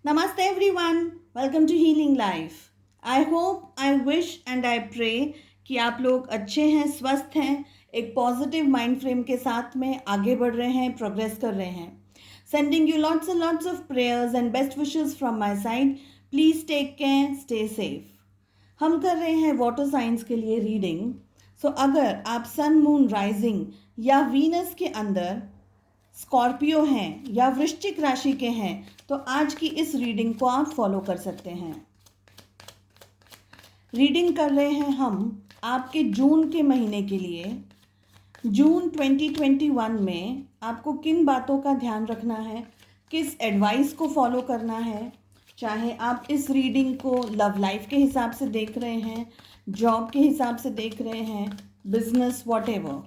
Namaste everyone. Welcome to Healing Life. I hope, I wish and I pray कि आप लोग अच्छे हैं, स्वस्थ हैं, एक पॉजिटिव माइंड फ्रेम के साथ में आगे बढ़ रहे हैं, प्रोग्रेस कर रहे हैं. Sending you lots and lots of prayers and best wishes from my side. Please take care, stay safe. हम कर रहे हैं वाटर साइंस के लिए रीडिंग. सो अगर आप सन मून राइजिंग या वीनस के अंदर स्कॉर्पियो हैं या वृश्चिक राशि के हैं तो आज की इस रीडिंग को आप फॉलो कर सकते हैं. रीडिंग कर रहे हैं हम आपके जून के महीने के लिए. जून 2021 में आपको किन बातों का ध्यान रखना है, किस एडवाइस को फॉलो करना है. चाहे आप इस रीडिंग को लव लाइफ के हिसाब से देख रहे हैं, जॉब के हिसाब से देख रहे हैं, बिजनेस, वॉटेवर,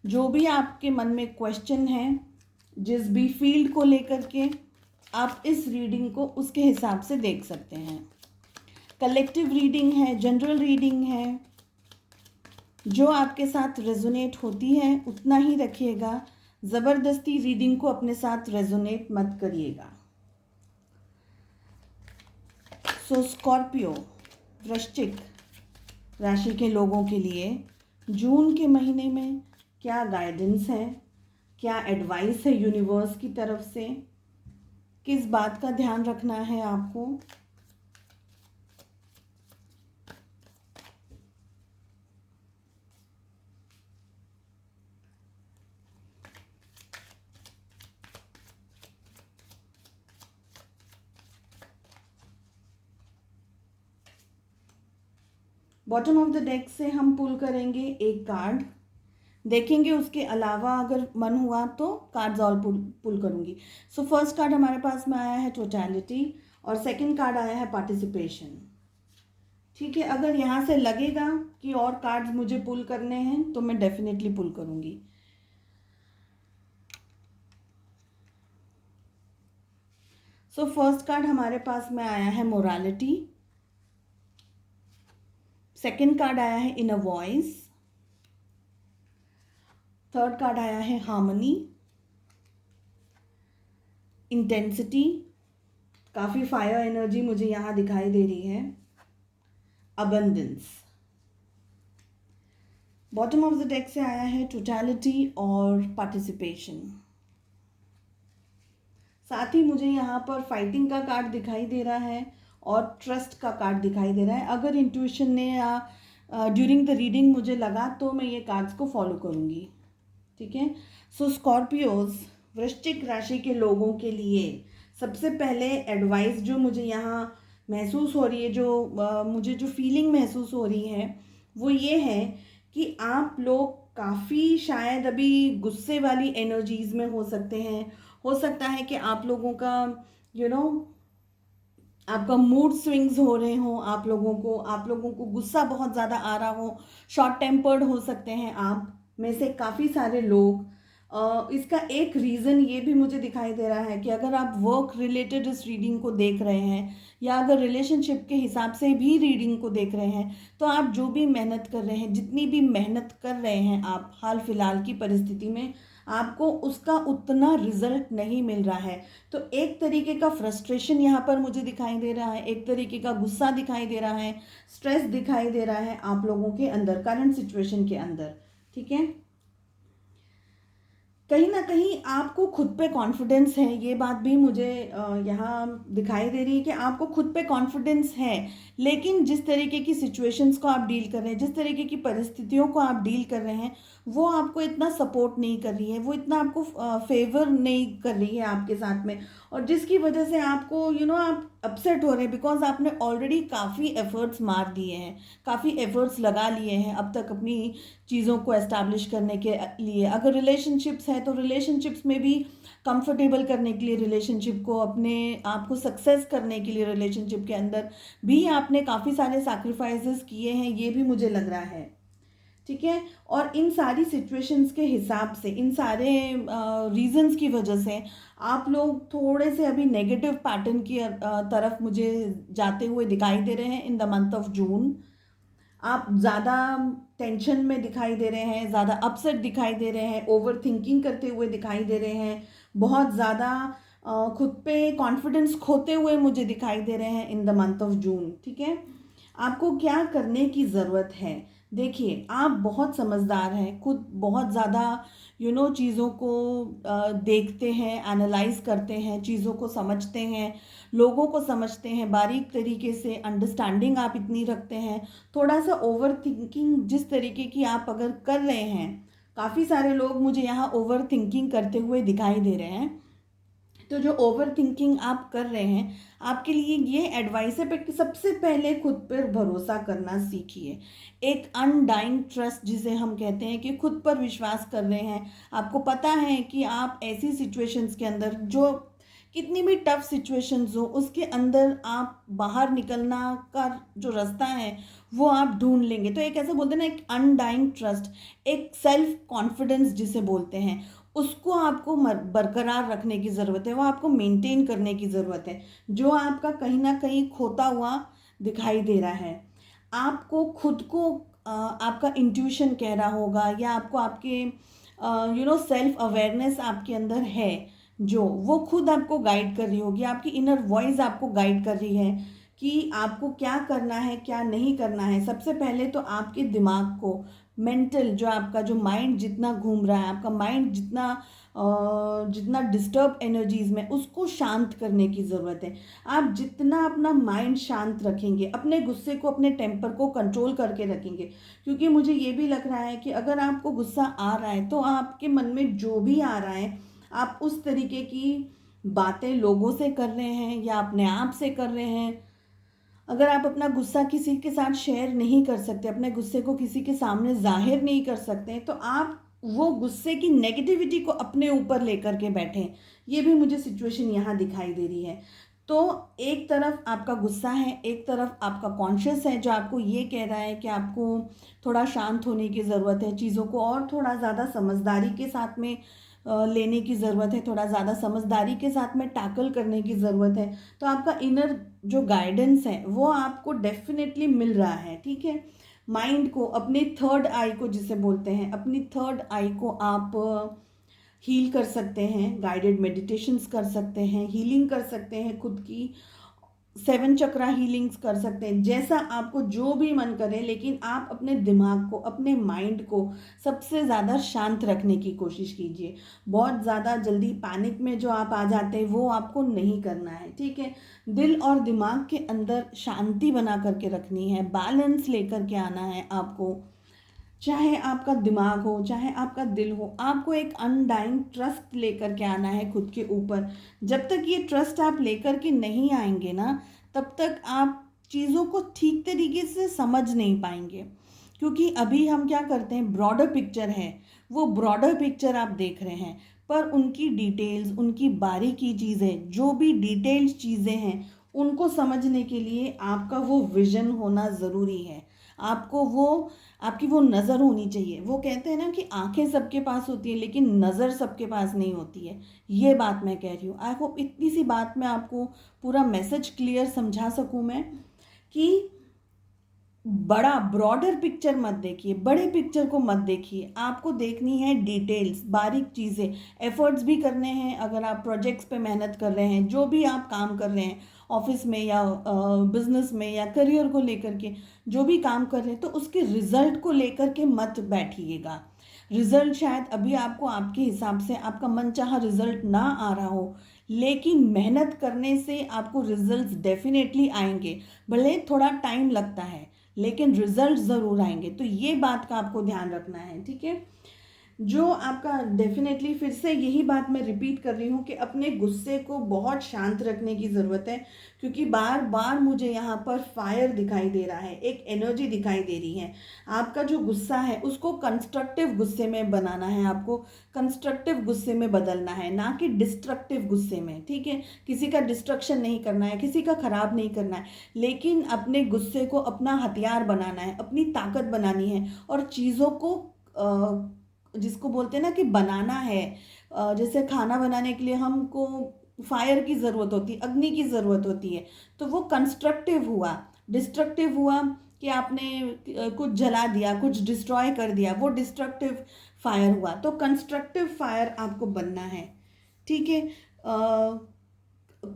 जो भी आपके मन में क्वेश्चन है, जिस भी फील्ड को लेकर के आप इस रीडिंग को उसके हिसाब से देख सकते हैं. कलेक्टिव रीडिंग है, जनरल रीडिंग है. जो आपके साथ रेजोनेट होती है उतना ही रखिएगा. ज़बरदस्ती रीडिंग को अपने साथ रेजोनेट मत करिएगा. सो स्कॉर्पियो, वृश्चिक राशि के लोगों के लिए जून के महीने में क्या गाइडेंस है, क्या एडवाइस है यूनिवर्स की तरफ से, किस बात का ध्यान रखना है आपको. बॉटम ऑफ द डेक से हम पुल करेंगे एक कार्ड, देखेंगे उसके अलावा अगर मन हुआ तो कार्ड्स ऑल पुल करूँगी. सो फर्स्ट कार्ड हमारे पास में आया है टोटलिटी और सेकंड कार्ड आया है पार्टिसिपेशन. ठीक है, अगर यहाँ से लगेगा कि और कार्ड्स मुझे पुल करने हैं तो मैं डेफिनेटली पुल करूँगी. सो फर्स्ट कार्ड हमारे पास में आया है मोरालिटी. सेकंड कार्ड आया है इनर वॉइस. थर्ड कार्ड आया है हार्मनी, इंटेंसिटी. काफ़ी फायर एनर्जी मुझे यहाँ दिखाई दे रही है. Abundance. Bottom of the deck से आया है टोटलिटी और पार्टिसिपेशन. साथ ही मुझे यहाँ पर फाइटिंग का कार्ड दिखाई दे रहा है और ट्रस्ट का कार्ड दिखाई दे रहा है. अगर इंट्यूशन ने या ड्यूरिंग द रीडिंग मुझे लगा तो मैं ये कार्ड्स को फॉलो करूँगी. ठीक है. सो स्कॉर्पियोज, वृश्चिक राशि के लोगों के लिए सबसे पहले एडवाइस जो मुझे यहाँ महसूस हो रही है, जो मुझे जो फीलिंग महसूस हो रही है वो ये है कि आप लोग काफ़ी शायद अभी गुस्से वाली एनर्जीज़ में हो सकते हैं. हो सकता है कि आप लोगों का आपका मूड स्विंग्स हो रहे हो. आप लोगों को गुस्सा बहुत ज़्यादा आ रहा हो. शॉर्ट टेम्पर्ड हो सकते हैं आप में से काफ़ी सारे लोग. इसका एक रीज़न ये भी मुझे दिखाई दे रहा है कि अगर आप वर्क रिलेटेड इस रीडिंग को देख रहे हैं या अगर रिलेशनशिप के हिसाब से भी रीडिंग को देख रहे हैं तो आप जो भी मेहनत कर रहे हैं, जितनी भी मेहनत कर रहे हैं आप हाल फिलहाल की परिस्थिति में, आपको उसका उतना रिजल्ट नहीं मिल रहा है. तो एक तरीके का फ्रस्ट्रेशन यहाँ पर मुझे दिखाई दे रहा है, एक तरीके का गुस्सा दिखाई दे रहा है, स्ट्रेस दिखाई दे रहा है आप लोगों के अंदर करंट सिचुएशन के अंदर. ठीक है. कहीं ना कहीं आपको खुद पे कॉन्फिडेंस है, ये बात भी मुझे यहाँ दिखाई दे रही है कि आपको खुद पे कॉन्फिडेंस है. लेकिन जिस तरीके की सिचुएशंस को आप डील कर रहे हैं, जिस तरीके की परिस्थितियों को आप डील कर रहे हैं, वो आपको इतना सपोर्ट नहीं कर रही है, वो इतना आपको फेवर नहीं कर रही है आपके साथ में. और जिसकी वजह से आपको आप अपसेट हो रहे हैं बिकॉज आपने ऑलरेडी काफ़ी एफर्ट्स मार दिए हैं, काफ़ी एफर्ट्स लगा लिए हैं अब तक अपनी चीज़ों को एस्टैब्लिश करने के लिए. अगर रिलेशनशिप्स है तो रिलेशनशिप्स में भी कंफर्टेबल करने के लिए, रिलेशनशिप को अपने आप को सक्सेस करने के लिए रिलेशनशिप के अंदर भी आपने काफ़ी सारे सैक्रिफाइसेस किए हैं, ये भी मुझे लग रहा है. ठीक है. और इन सारी सिचुएशंस के हिसाब से, इन सारे रीजंस की वजह से आप लोग थोड़े से अभी नेगेटिव पैटर्न की तरफ मुझे जाते हुए दिखाई दे रहे हैं. In the month of June आप ज़्यादा टेंशन में दिखाई दे रहे हैं, ज़्यादा अपसेट दिखाई दे रहे हैं, ओवर थिंकिंग करते हुए दिखाई दे रहे हैं, बहुत ज़्यादा खुद पे कॉन्फिडेंस खोते हुए मुझे दिखाई दे रहे हैं in the month of June. ठीक है, आपको क्या करने की ज़रूरत है? देखिए, आप बहुत समझदार हैं, खुद बहुत ज़्यादा चीज़ों को देखते हैं, एनालाइज करते हैं, चीज़ों को समझते हैं, लोगों को समझते हैं बारीक तरीके से, अंडरस्टैंडिंग आप इतनी रखते हैं। थोड़ा सा ओवर थिंकिंग जिस तरीके की आप अगर कर रहे हैं, काफ़ी सारे लोग मुझे यहाँ ओवर थिंकिंग करते हुए दिखाई दे रहे हैं। तो जो ओवर थिंकिंग आप कर रहे हैं, आपके लिए ये एडवाइस है कि सबसे पहले खुद पर भरोसा करना सीखिए। एक अनडाइंग ट्रस्ट जिसे हम कहते हैं, कि खुद पर विश्वास कर रहे हैं। आपको पता है कि आप ऐसी सिचुएशंस के अंदर, जो कितनी भी टफ सिचुएशंस हो, उसके अंदर आप बाहर निकलना का जो रास्ता है वो आप ढूंढ लेंगे। तो एक ऐसा बोलते हैं ना, एक अनडाइंग ट्रस्ट, एक सेल्फ कॉन्फिडेंस जिसे बोलते हैं, उसको आपको बरकरार रखने की ज़रूरत है, वो आपको मेंटेन करने की ज़रूरत है, जो आपका कहीं ना कहीं खोता हुआ दिखाई दे रहा है। आपको खुद को आपका इंट्यूशन कह रहा होगा, या आपको आपके सेल्फ अवेयरनेस आपके अंदर है, जो वो खुद आपको गाइड कर रही होगी। आपकी इनर वॉइस आपको गाइड कर रही है कि आपको क्या करना है, क्या नहीं करना है। सबसे पहले तो आपके दिमाग को, मेंटल जो आपका जो माइंड जितना घूम रहा है, आपका माइंड जितना डिस्टर्ब एनर्जीज में, उसको शांत करने की ज़रूरत है। आप जितना अपना माइंड शांत रखेंगे, अपने गुस्से को, अपने टेम्पर को कंट्रोल करके रखेंगे, क्योंकि मुझे ये भी लग रहा है कि अगर आपको गुस्सा आ रहा है, तो आपके मन में जो भी आ रहा है, आप उस तरीके की बातें लोगों से कर रहे हैं या अपने आप से कर रहे हैं। अगर आप अपना गुस्सा किसी के साथ शेयर नहीं कर सकते, अपने गुस्से को किसी के सामने जाहिर नहीं कर सकते, तो आप वो गुस्से की नेगेटिविटी को अपने ऊपर लेकर के बैठे। ये भी मुझे सिचुएशन यहाँ दिखाई दे रही है। तो एक तरफ आपका गुस्सा है, एक तरफ आपका कॉन्शियस है जो आपको ये कह रहा है कि आपको थोड़ा शांत होने की ज़रूरत है, चीज़ों को और थोड़ा ज़्यादा समझदारी के साथ में लेने की ज़रूरत है, थोड़ा ज़्यादा समझदारी के साथ में टैकल करने की ज़रूरत है। तो आपका इनर जो गाइडेंस है वो आपको डेफिनेटली मिल रहा है। ठीक है, माइंड को, अपने थर्ड आई को जिसे बोलते हैं, अपनी थर्ड आई को आप हील कर सकते हैं, गाइडेड मेडिटेशंस कर सकते हैं, हीलिंग कर सकते हैं, खुद की 7 चक्रा हीलिंग्स कर सकते हैं, जैसा आपको जो भी मन करे। लेकिन आप अपने दिमाग को, अपने माइंड को सबसे ज़्यादा शांत रखने की कोशिश कीजिए। बहुत ज़्यादा जल्दी पैनिक में जो आप आ जाते हैं, वो आपको नहीं करना है। ठीक है, दिल और दिमाग के अंदर शांति बना करके रखनी है, बैलेंस लेकर के आना है आपको। चाहे आपका दिमाग हो, चाहे आपका दिल हो, आपको एक अनडाइंग ट्रस्ट लेकर के आना है खुद के ऊपर। जब तक ये ट्रस्ट आप लेकर के नहीं आएंगे ना, तब तक आप चीज़ों को ठीक तरीके से समझ नहीं पाएंगे। क्योंकि अभी हम क्या करते हैं, ब्रॉडर पिक्चर है, वो ब्रॉडर पिक्चर आप देख रहे हैं, पर उनकी डिटेल्स, उनकी बारीकी चीज़ें, जो भी डिटेल्ड चीज़ें हैं, उनको समझने के लिए आपका वो विजन होना ज़रूरी है। आपको वो, आपकी वो नज़र होनी चाहिए। वो कहते हैं ना कि आंखें सबके पास होती है, लेकिन नज़र सबके पास नहीं होती है। ये बात मैं कह रही हूँ। आई होप इतनी सी बात में आपको पूरा मैसेज क्लियर समझा सकूँ मैं, कि बड़ा ब्रॉडर पिक्चर मत देखिए, बड़े पिक्चर को मत देखिए। आपको देखनी है डिटेल्स, बारीक चीज़ें। एफर्ट्स भी करने हैं, अगर आप प्रोजेक्ट्स पे मेहनत कर रहे हैं, जो भी आप काम कर रहे हैं ऑफिस में या बिजनेस में या करियर को लेकर के जो भी काम कर रहे हैं, तो उसके रिजल्ट को लेकर के मत बैठिएगा। रिजल्ट शायद अभी आपको आपके हिसाब से आपका मनचाहा रिजल्ट ना आ रहा हो, लेकिन मेहनत करने से आपको रिजल्ट्स डेफिनेटली आएंगे। भले थोड़ा टाइम लगता है, लेकिन रिजल्ट ज़रूर आएंगे। तो ये बात का आपको ध्यान रखना है। ठीक है, जो आपका डेफिनेटली, फिर से यही बात मैं रिपीट कर रही हूँ कि अपने गुस्से को बहुत शांत रखने की ज़रूरत है, क्योंकि बार बार मुझे यहाँ पर फायर दिखाई दे रहा है, एक एनर्जी दिखाई दे रही है। आपका जो गुस्सा है उसको कंस्ट्रक्टिव गुस्से में बनाना है, आपको कंस्ट्रक्टिव गुस्से में बदलना है, ना कि डिस्ट्रक्टिव गुस्से में। ठीक है, किसी का डिस्ट्रक्शन नहीं करना है, किसी का खराब नहीं करना है, लेकिन अपने गुस्से को अपना हथियार बनाना है, अपनी ताकत बनानी है, और चीज़ों को जिसको बोलते हैं ना कि बनाना है। जैसे खाना बनाने के लिए हमको फायर की ज़रूरत होती है, अग्नि की ज़रूरत होती है, तो वो कंस्ट्रक्टिव हुआ। डिस्ट्रक्टिव हुआ कि आपने कुछ जला दिया, कुछ डिस्ट्रॉय कर दिया, वो डिस्ट्रक्टिव फायर हुआ। तो कंस्ट्रक्टिव फायर आपको बनना है। ठीक है,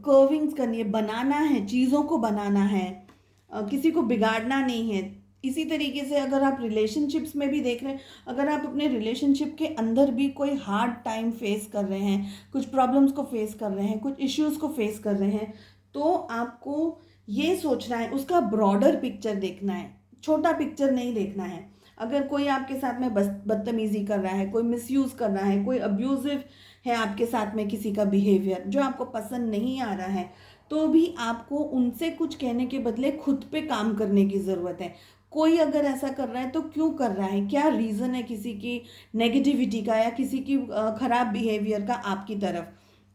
कर्विंग्स करनी है, बनाना है, चीज़ों को बनाना है, किसी को बिगाड़ना नहीं है। इसी तरीके से अगर आप रिलेशनशिप्स में भी देख रहे हैं, अगर आप अपने रिलेशनशिप के अंदर भी कोई हार्ड टाइम फेस कर रहे हैं, कुछ प्रॉब्लम्स को फेस कर रहे हैं, कुछ इश्यूज़ को फेस कर रहे हैं, तो आपको ये सोचना है, उसका ब्रॉडर पिक्चर देखना है, छोटा पिक्चर नहीं देखना है। अगर कोई आपके साथ में बदतमीज़ी कर रहा है, कोई मिसयूज़ कर रहा है, कोई अब्यूज़िव है आपके साथ में, किसी का बिहेवियर जो आपको पसंद नहीं आ रहा है, तो भी आपको उनसे कुछ कहने के बदले खुद पे काम करने की ज़रूरत है। कोई अगर ऐसा कर रहा है तो क्यों कर रहा है, क्या रीज़न है किसी की नेगेटिविटी का या किसी की ख़राब बिहेवियर का आपकी तरफ,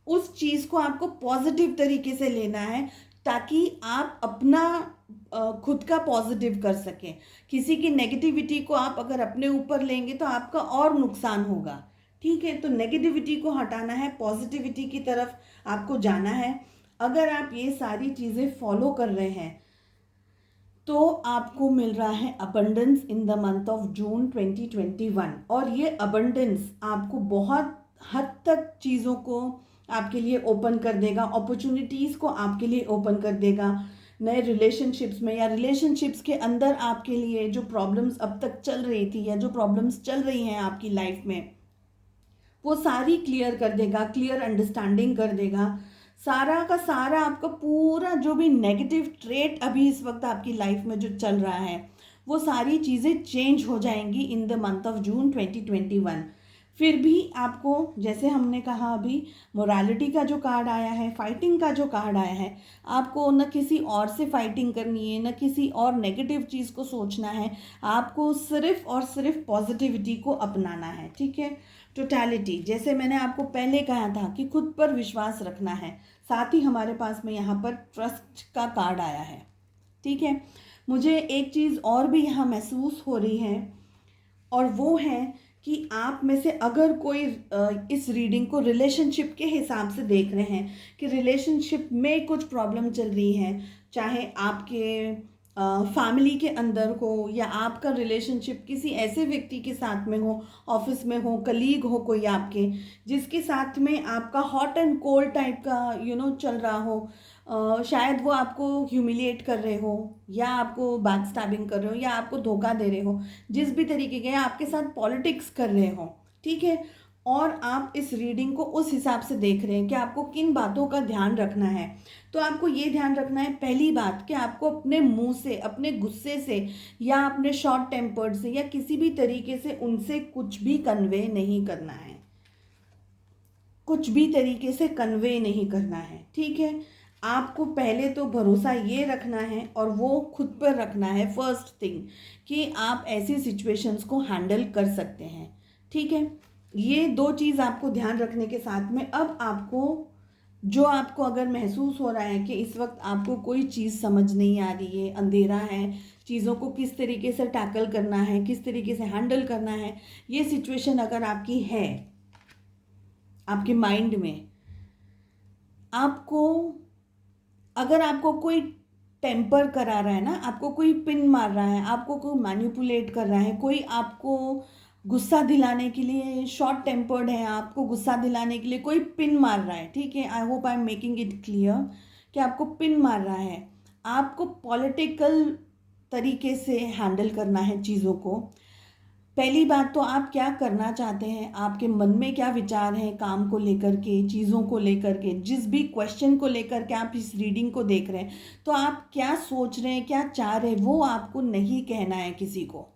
उस चीज़ को आपको पॉजिटिव तरीके से लेना है, ताकि आप अपना खुद का पॉजिटिव कर सकें। किसी की नेगेटिविटी को आप अगर अपने ऊपर लेंगे तो आपका और नुकसान होगा। ठीक है, तो नेगेटिविटी को हटाना है, पॉजिटिविटी की तरफ आपको जाना है। अगर आप ये सारी चीज़ें फॉलो कर रहे हैं तो आपको मिल रहा है abundance in the month of June 2021, और ये अबंडेंस आपको बहुत हद तक चीज़ों को आपके लिए ओपन कर देगा, अपॉर्चुनिटीज़ को आपके लिए ओपन कर देगा। नए रिलेशनशिप्स में या रिलेशनशिप्स के अंदर आपके लिए जो प्रॉब्लम्स अब तक चल रही थी या जो प्रॉब्लम्स चल रही हैं आपकी लाइफ में, वो सारी क्लियर कर देगा, क्लियर अंडरस्टैंडिंग कर देगा। सारा का सारा आपका पूरा जो भी नेगेटिव ट्रेट अभी इस वक्त आपकी लाइफ में जो चल रहा है, वो सारी चीज़ें चेंज हो जाएंगी in the month of June 2021। फिर भी आपको, जैसे हमने कहा अभी, मोरालिटी का जो कार्ड आया है, फाइटिंग का जो कार्ड आया है, आपको न किसी और से फाइटिंग करनी है, न किसी और नेगेटिव चीज़ को सोचना है, आपको सिर्फ और सिर्फ पॉजिटिविटी को अपनाना है। ठीक है, टोटलिटी, जैसे मैंने आपको पहले कहा था कि खुद पर विश्वास रखना है। साथ ही हमारे पास में यहाँ पर ट्रस्ट का कार्ड आया है। ठीक है, मुझे एक चीज़ और भी यहाँ महसूस हो रही है, और वो है कि आप में से अगर कोई इस रीडिंग को रिलेशनशिप के हिसाब से देख रहे हैं कि रिलेशनशिप में कुछ प्रॉब्लम चल रही है, चाहे आपके फैमिली के अंदर हो या आपका रिलेशनशिप किसी ऐसे व्यक्ति के साथ में हो, ऑफिस में हो, कलीग हो कोई आपके, जिसके साथ में आपका हॉट एंड कोल्ड टाइप का चल रहा हो, शायद वो आपको ह्यूमिलिएट कर रहे हो या आपको बैक स्टैबिंग कर रहे हो या आपको धोखा दे रहे हो, जिस भी तरीके के आपके साथ पॉलिटिक्स कर रहे हो। ठीक है, और आप इस रीडिंग को उस हिसाब से देख रहे हैं कि आपको किन बातों का ध्यान रखना है। तो आपको ये ध्यान रखना है, पहली बात, कि आपको अपने मुंह से, अपने गुस्से से या अपने शॉर्ट टेम्पर्ड से या किसी भी तरीके से उनसे कुछ भी कन्वे नहीं करना है, कुछ भी तरीके से कन्वे नहीं करना है। ठीक है, आपको पहले तो भरोसा ये रखना है और वो खुद पर रखना है, फर्स्ट थिंग, कि आप ऐसी सिचुएशंस को हैंडल कर सकते हैं। ठीक है, ये दो चीज़ आपको ध्यान रखने के साथ में अब आपको अगर महसूस हो रहा है कि इस वक्त आपको कोई चीज़ समझ नहीं आ रही है, अंधेरा है, चीज़ों को किस तरीके से टैकल करना है, किस तरीके से हैंडल करना है, ये सिचुएशन अगर आपकी है आपके माइंड में, अगर आपको कोई टेम्पर करा रहा है ना, आपको कोई पिन मार रहा है, आपको कोई मैनिपुलेट कर रहा है, कोई आपको गुस्सा दिलाने के लिए, शॉर्ट टेम्पर्ड है, आपको गुस्सा दिलाने के लिए कोई पिन मार रहा है। ठीक है, I hope I am making it clear कि आपको पिन मार रहा है, आपको पॉलिटिकल तरीके से हैंडल करना है चीज़ों को। पहली बात तो आप क्या करना चाहते हैं, आपके मन में क्या विचार हैं काम को लेकर के, चीज़ों को लेकर के, जिस भी क्वेश्चन को लेकर के आप इस रीडिंग को देख रहे हैं, तो आप क्या सोच रहे हैं, क्या चाह रहे हैं, वो आपको नहीं कहना है किसी को।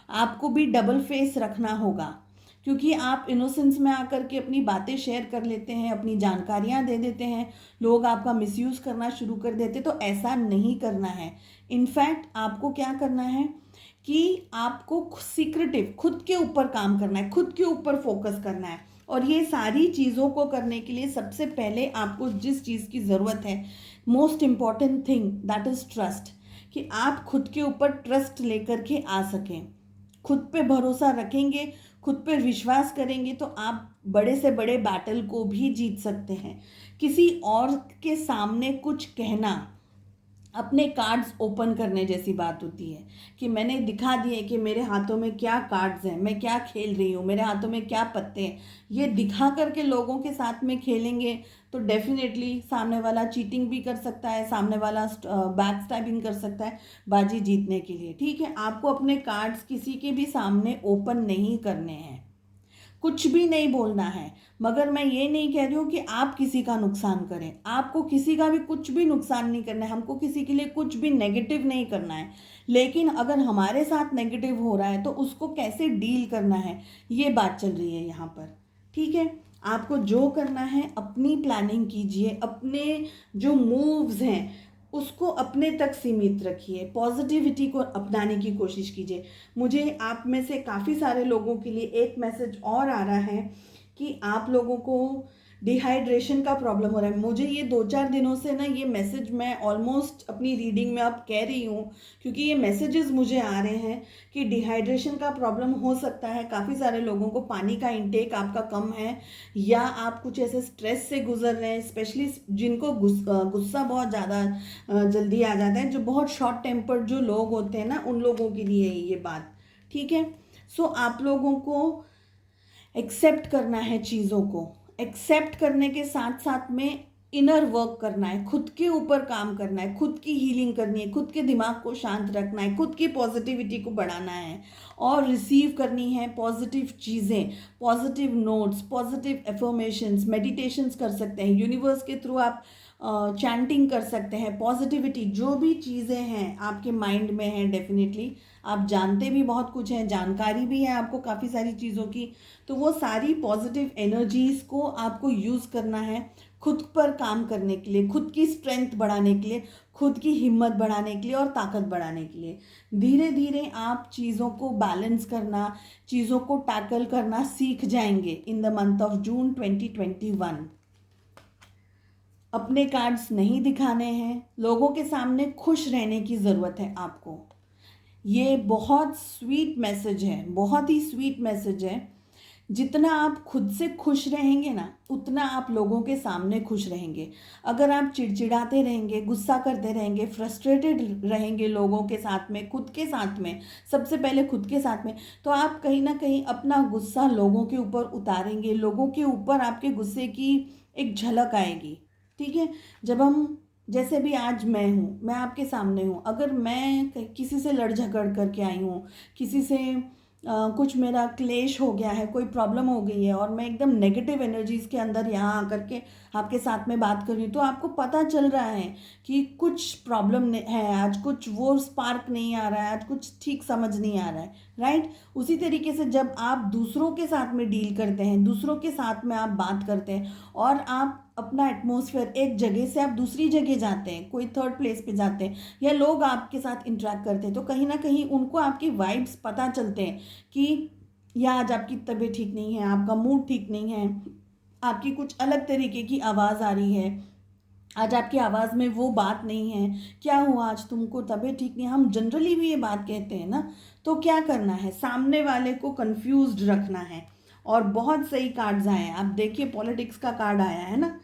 आपको भी डबल फेस रखना होगा, क्योंकि आप इनोसेंस में आकर के अपनी बातें शेयर कर लेते हैं, अपनी जानकारियां दे देते हैं, लोग आपका मिसयूज़ करना शुरू कर देते, तो ऐसा नहीं करना है। इनफैक्ट आपको क्या करना है कि आपको सीक्रेटिव खुद के ऊपर काम करना है, खुद के ऊपर फोकस करना है। और ये सारी चीज़ों को करने के लिए सबसे पहले आपको जिस चीज़ की ज़रूरत है, most important thing, that is trust, कि आप खुद के ऊपर ट्रस्ट लेकर के आ सकें। खुद पे भरोसा रखेंगे, खुद पर विश्वास करेंगे, तो आप बड़े से बड़े बैटल को भी जीत सकते हैं। किसी और के सामने कुछ कहना, अपने कार्ड्स ओपन करने जैसी बात होती है कि मैंने दिखा दिए कि मेरे हाथों में क्या कार्ड्स हैं, मैं क्या खेल रही हूँ, मेरे हाथों में क्या पत्ते हैं। ये दिखा करके लोगों के साथ में खेलेंगे तो डेफिनेटली सामने वाला चीटिंग भी कर सकता है, सामने वाला बैक स्टैबिंग कर सकता है बाजी जीतने के लिए। ठीक है, आपको अपने कार्ड्स किसी के भी सामने ओपन नहीं करने हैं, कुछ भी नहीं बोलना है। मगर मैं ये नहीं कह रही हूँ कि आप किसी का नुकसान करें, आपको किसी का भी कुछ भी नुकसान नहीं करना है, हमको किसी के लिए कुछ भी नेगेटिव नहीं करना है। लेकिन अगर हमारे साथ नेगेटिव हो रहा है तो उसको कैसे डील करना है, ये बात चल रही है यहाँ पर। ठीक है, आपको जो करना है अपनी प्लानिंग कीजिए, अपने जो मूव्स हैं उसको अपने तक सीमित रखिए, पॉजिटिविटी को अपनाने की कोशिश कीजिए। मुझे आप में से काफ़ी सारे लोगों के लिए एक मैसेज और आ रहा है कि आप लोगों को डिहाइड्रेशन का प्रॉब्लम हो रहा है। मुझे ये 2-4 दिनों से ना ये मैसेज मैं ऑलमोस्ट अपनी रीडिंग में अब कह रही हूँ, क्योंकि ये मैसेजेस मुझे आ रहे हैं कि डिहाइड्रेशन का प्रॉब्लम हो सकता है। काफ़ी सारे लोगों को पानी का इंटेक आपका कम है, या आप कुछ ऐसे स्ट्रेस से गुजर रहे हैं, स्पेशली जिनको गुस्सा बहुत ज़्यादा जल्दी आ जाता है, जो बहुत शॉर्ट टेम्पर्ड जो लोग होते हैं ना, उन लोगों के लिए ये बात। ठीक है, सो आप लोगों को एक्सेप्ट करना है, चीज़ों को एक्सेप्ट करने के साथ साथ में इनर वर्क करना है, खुद के ऊपर काम करना है, खुद की हीलिंग करनी है, खुद के दिमाग को शांत रखना है, खुद की पॉजिटिविटी को बढ़ाना है और रिसीव करनी है पॉजिटिव चीज़ें, positive notes, positive affirmations, meditations कर सकते हैं यूनिवर्स के थ्रू, आप चैंटिंग कर सकते हैं। पॉजिटिविटी जो भी चीज़ें हैं आपके माइंड में हैं, डेफिनेटली आप जानते भी बहुत कुछ हैं, जानकारी भी है आपको काफ़ी सारी चीज़ों की, तो वो सारी पॉजिटिव एनर्जीज़ को आपको यूज़ करना है खुद पर काम करने के लिए, खुद की स्ट्रेंथ बढ़ाने के लिए, खुद की हिम्मत बढ़ाने के लिए और ताकत बढ़ाने के लिए। धीरे धीरे आप चीज़ों को बैलेंस करना, चीज़ों को टैकल करना सीख जाएंगे in the month of June 2021। अपने कार्ड्स नहीं दिखाने हैं, लोगों के सामने खुश रहने की ज़रूरत है आपको। ये बहुत स्वीट मैसेज है, बहुत ही स्वीट मैसेज है। जितना आप खुद से खुश रहेंगे ना, उतना आप लोगों के सामने खुश रहेंगे। अगर आप चिड़चिड़ाते रहेंगे, गुस्सा करते रहेंगे, फ्रस्ट्रेटेड रहेंगे लोगों के साथ में, खुद के साथ में, सबसे पहले खुद के साथ में, तो आप कहीं ना कहीं अपना गुस्सा लोगों के ऊपर उतारेंगे, लोगों के ऊपर आपके गुस्से की एक झलक आएगी। ठीक है, जब हम, जैसे भी आज मैं हूँ, मैं आपके सामने हूँ, अगर मैं किसी से लड़ झगड़ करके आई हूँ, किसी से कुछ मेरा क्लेश हो गया है, कोई प्रॉब्लम हो गई है और मैं एकदम नेगेटिव एनर्जीज़ के अंदर यहाँ आकर के आपके साथ में बात कर रही हूँ, तो आपको पता चल रहा है कि कुछ प्रॉब्लम है आज, कुछ वो स्पार्क नहीं आ रहा है आज, कुछ ठीक समझ नहीं आ रहा है, राइट। उसी तरीके से जब आप दूसरों के साथ में डील करते हैं, दूसरों के साथ में आप बात करते हैं और आप अपना एटमॉस्फेयर, एक जगह से आप दूसरी जगह जाते हैं, कोई थर्ड प्लेस पे जाते हैं, या लोग आपके साथ इंटरेक्ट करते हैं, तो कहीं ना कहीं उनको आपकी वाइब्स पता चलते हैं कि या आज आपकी तबीयत ठीक नहीं है, आपका मूड ठीक नहीं है, आपकी कुछ अलग तरीके की आवाज़ आ रही है, आज आपकी आवाज़ में वो बात नहीं है, क्या हुआ आज तुमको, तबीयत ठीक नहीं है। हम जनरली भी ये बात कहते हैं ना, तो क्या करना है, सामने वाले को कंफ्यूज्ड रखना है। और बहुत सही कार्ड्स आए हैं, आप देखिए पॉलिटिक्स का कार्ड आया है ना,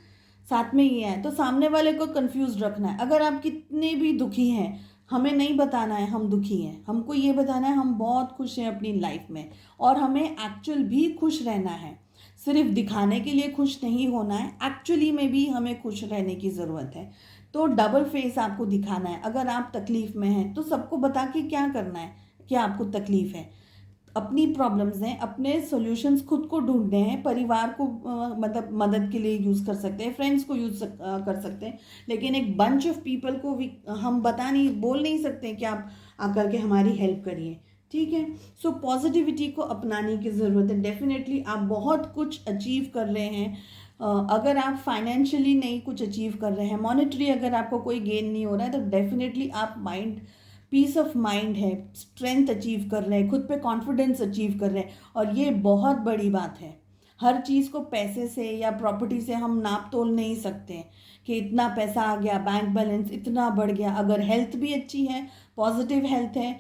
साथ में ये है, तो सामने वाले को कंफ्यूज रखना है। अगर आप कितने भी दुखी हैं, हमें नहीं बताना है हम दुखी हैं, हमको ये बताना है हम बहुत खुश हैं अपनी लाइफ में, और हमें एक्चुअल भी खुश रहना है। सिर्फ दिखाने के लिए खुश नहीं होना है, एक्चुअली में भी हमें खुश रहने की ज़रूरत है। तो डबल फेस आपको दिखाना है। अगर आप तकलीफ़ में हैं तो सबको बता के क्या करना है कि आपको तकलीफ़ है, अपनी प्रॉब्लम्स हैं, अपने सॉल्यूशंस खुद को ढूंढने हैं। परिवार को मतलब मदद के लिए यूज़ कर सकते हैं, फ्रेंड्स को यूज़ कर सकते हैं, लेकिन एक बंच ऑफ पीपल को भी हम बोल नहीं सकते कि आप आकर के हमारी हेल्प करिए। ठीक है, सो पॉजिटिविटी को अपनाने की ज़रूरत है। डेफिनेटली आप बहुत कुछ अचीव कर रहे हैं। अगर आप फाइनेंशियली नहीं कुछ अचीव कर रहे हैं, मॉनेटरी अगर आपको कोई गेन नहीं हो रहा है, तो डेफिनेटली आप पीस ऑफ माइंड है, स्ट्रेंथ अचीव कर रहे हैं, खुद पे कॉन्फिडेंस अचीव कर रहे हैं, और ये बहुत बड़ी बात है। हर चीज़ को पैसे से या प्रॉपर्टी से हम नाप तोल नहीं सकते कि इतना पैसा आ गया, बैंक बैलेंस इतना बढ़ गया। अगर हेल्थ भी अच्छी है, पॉजिटिव हेल्थ है,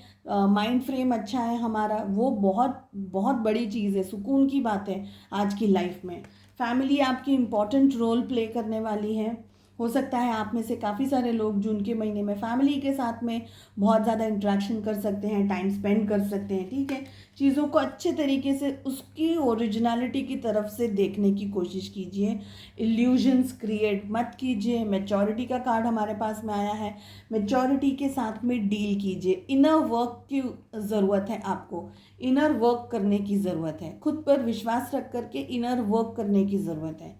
माइंड फ्रेम अच्छा है हमारा, वो बहुत बहुत बड़ी चीज़ है, सुकून की बात है आज की लाइफ में। फैमिली आपकी इम्पॉर्टेंट रोल प्ले करने वाली है, हो सकता है आप में से काफ़ी सारे लोग जून के महीने में फैमिली के साथ में बहुत ज़्यादा इंटरेक्शन कर सकते हैं, टाइम स्पेंड कर सकते हैं, ठीक है। चीज़ों को अच्छे तरीके से उसकी ओरिजिनलिटी की तरफ से देखने की कोशिश कीजिए, इल्यूजन्स क्रिएट मत कीजिए। मैच्योरिटी का कार्ड हमारे पास में आया है, मैच्योरिटी के साथ में डील कीजिए। इनर वर्क की ज़रूरत है आपको, इनर वर्क करने की ज़रूरत है, खुद पर विश्वास रख करके इनर वर्क करने की ज़रूरत है।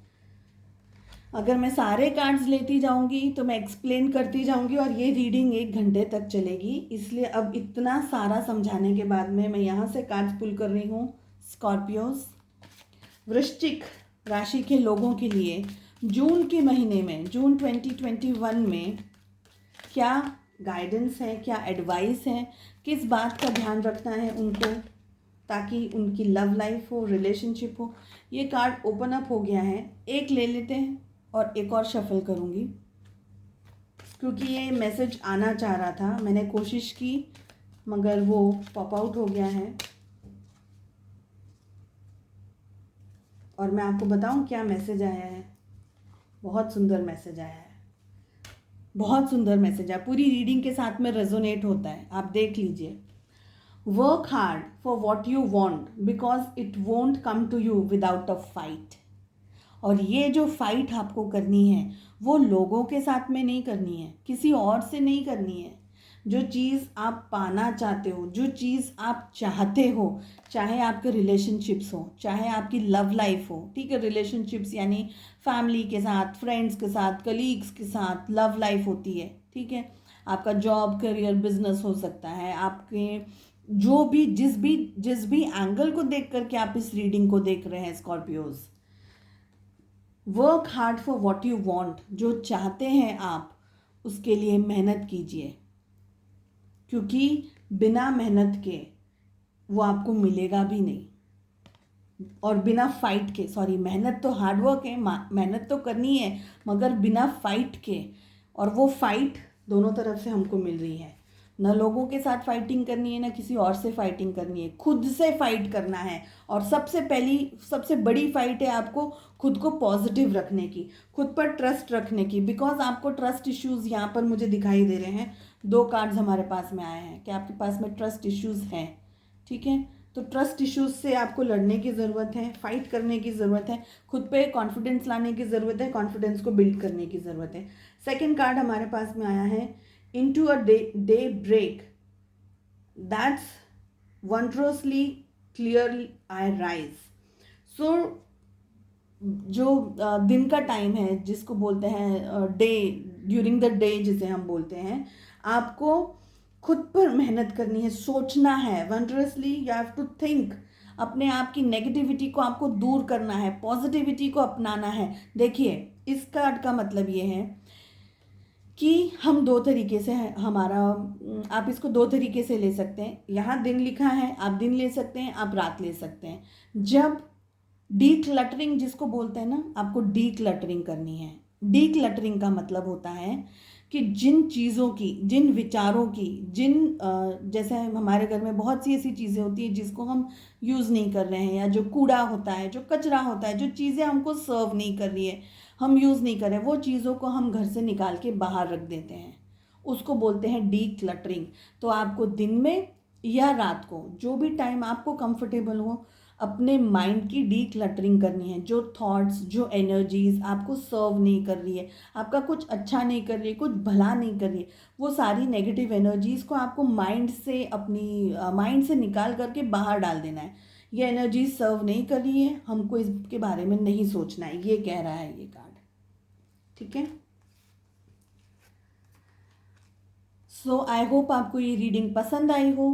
अगर मैं सारे कार्ड्स लेती जाऊंगी तो मैं एक्सप्लेन करती जाऊंगी और ये रीडिंग 1 घंटे तक चलेगी, इसलिए अब इतना सारा समझाने के बाद में मैं यहाँ से कार्ड्स पुल कर रही हूँ। स्कॉर्पियोस, वृश्चिक राशि के लोगों के लिए जून के महीने में, जून 2021 में क्या गाइडेंस है, क्या एडवाइस है, किस बात का ध्यान रखना है उनको ताकि उनकी लव लाइफ हो, रिलेशनशिप हो। ये कार्ड ओपन अप हो गया है, एक ले लेते हैं और एक और शफल करूँगी क्योंकि ये मैसेज आना चाह रहा था। मैंने कोशिश की मगर वो पॉप आउट हो गया है और मैं आपको बताऊं क्या मैसेज आया है। बहुत सुंदर मैसेज आया है, बहुत सुंदर मैसेज आया, पूरी रीडिंग के साथ में रेजोनेट होता है, आप देख लीजिए। Work hard for what you want because it won't come to you without a fight. और ये जो फाइट आपको करनी है वो लोगों के साथ में नहीं करनी है, किसी और से नहीं करनी है। जो चीज़ आप पाना चाहते हो, जो चीज़ आप चाहते हो, चाहे आपके रिलेशनशिप्स हो, चाहे आपकी लव लाइफ हो, ठीक है। रिलेशनशिप्स यानी फैमिली के साथ, फ्रेंड्स के साथ, कलीग्स के साथ लव लाइफ होती है, ठीक है। आपका जॉब, करियर, बिजनेस हो सकता है, आपके जो भी जिस भी एंगल को देख करके आप इस रीडिंग को देख रहे हैं Scorpios. Work hard for what you want, जो चाहते हैं आप उसके लिए मेहनत कीजिए, क्योंकि बिना मेहनत के वो आपको मिलेगा भी नहीं। और बिना फाइट के, सॉरी, मेहनत तो हार्डवर्क है, मेहनत तो करनी है, मगर बिना फाइट के, और वो फाइट दोनों तरफ से हमको मिल रही है। न लोगों के साथ फाइटिंग करनी है, ना किसी और से फाइटिंग करनी है, खुद से फाइट करना है। और सबसे बड़ी फाइट है आपको खुद को पॉजिटिव रखने की, खुद पर ट्रस्ट रखने की, बिकॉज आपको ट्रस्ट इश्यूज यहाँ पर मुझे दिखाई दे रहे हैं। 2 कार्ड्स हमारे पास में आए हैं कि आपके पास में ट्रस्ट इश्यूज हैं, ठीक है। तो ट्रस्ट इश्यूज से आपको लड़ने की ज़रूरत है, फाइट करने की ज़रूरत है, खुद पे कॉन्फिडेंस लाने की ज़रूरत है, कॉन्फिडेंस को बिल्ड करने की ज़रूरत है। सेकंड कार्ड हमारे पास में आया है, into a day break that's wondrously clearly I rise. So जो दिन का टाइम है जिसको बोलते हैं डे, ड्यूरिंग द डे जिसे हम बोलते हैं, आपको खुद पर मेहनत करनी है, सोचना है। वंडरसली यू हैव टू थिंक, अपने आप की नेगेटिविटी को आपको दूर करना है, पॉजिटिविटी को अपनाना है। देखिए, इस कार्ड का मतलब ये है कि हम 2 तरीके से आप इसको 2 तरीके से ले सकते हैं। यहाँ दिन लिखा है, आप दिन ले सकते हैं, आप रात ले सकते हैं। जब डी क्लटरिंग जिसको बोलते हैं ना, आपको डी क्लटरिंग करनी है। डी क्लटरिंग का मतलब होता है कि जिन चीज़ों की, जिन विचारों की, जैसे हमारे घर में बहुत सी ऐसी चीज़ें होती हैं जिसको हम यूज़ नहीं कर रहे हैं, या जो कूड़ा होता है, जो कचरा होता है, जो चीज़ें हमको सर्व नहीं कर रही है, हम यूज़ नहीं कर रहे, वो चीज़ों को हम घर से निकाल के बाहर रख देते हैं, उसको बोलते हैं डी क्लटरिंग। तो आपको दिन में या रात को, जो भी टाइम आपको कंफर्टेबल हो, अपने माइंड की डी क्लटरिंग करनी है। जो थॉट्स, जो एनर्जीज आपको सर्व नहीं कर रही है, आपका कुछ अच्छा नहीं कर रही है, कुछ भला नहीं कर रही है, वो सारी नेगेटिव एनर्जीज को आपको अपनी माइंड से निकाल करके बाहर डाल देना है। ये एनर्जी सर्व नहीं कर रही है, हमको इसके बारे में नहीं सोचना है, ये कह रहा है ये कार्ड, ठीक है। सो आई होप आपको ये रीडिंग पसंद आई हो।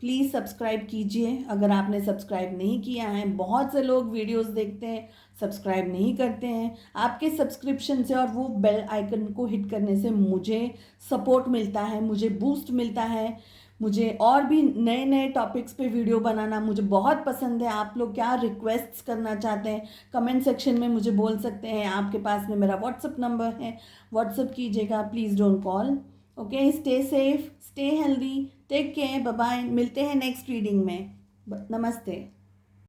प्लीज़ सब्सक्राइब कीजिए अगर आपने सब्सक्राइब नहीं किया है। बहुत से लोग वीडियोस देखते हैं, सब्सक्राइब नहीं करते हैं। आपके सब्सक्रिप्शन से और वो बेल आइकन को हिट करने से मुझे सपोर्ट मिलता है, मुझे बूस्ट मिलता है। मुझे और भी नए नए टॉपिक्स पे वीडियो बनाना मुझे बहुत पसंद है। आप लोग क्या रिक्वेस्ट्स करना चाहते हैं कमेंट सेक्शन में मुझे बोल सकते हैं। आपके पास में मेरा व्हाट्सअप नंबर है, व्हाट्सअप कीजिएगा, please don't call. Okay, stay safe, stay healthy, take care, bye bye. मिलते हैं नेक्स्ट रीडिंग में। नमस्ते।